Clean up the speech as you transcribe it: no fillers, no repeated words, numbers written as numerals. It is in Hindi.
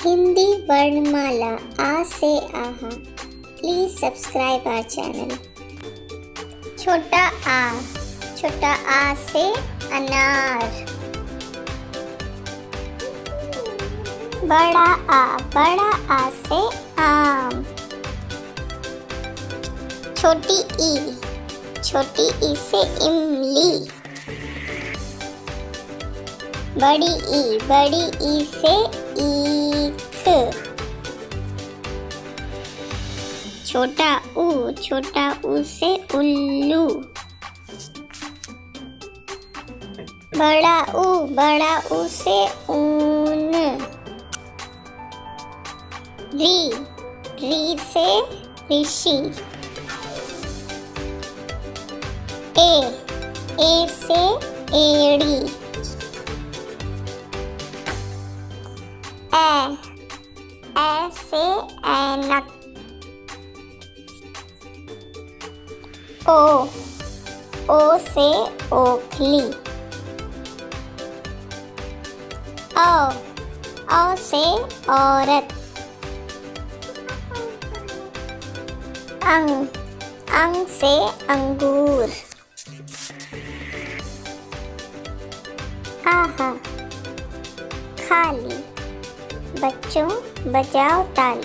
हिंदी वर्णमाला आ से आहा। Please subscribe our channel. छोटा आ से अनार। बड़ा आ से आम। छोटी ई से इमली। बड़ी ई से ईख। छोटा ऊ से उल्लू। बड़ा ऊ से ऊन। री से ऋषि। ए से एड़ी। ए से ऐनक। ओ से ओखली। औ से औरत। अंग से अंगूर। आहा खाली। बच्चों बजाओ ताली।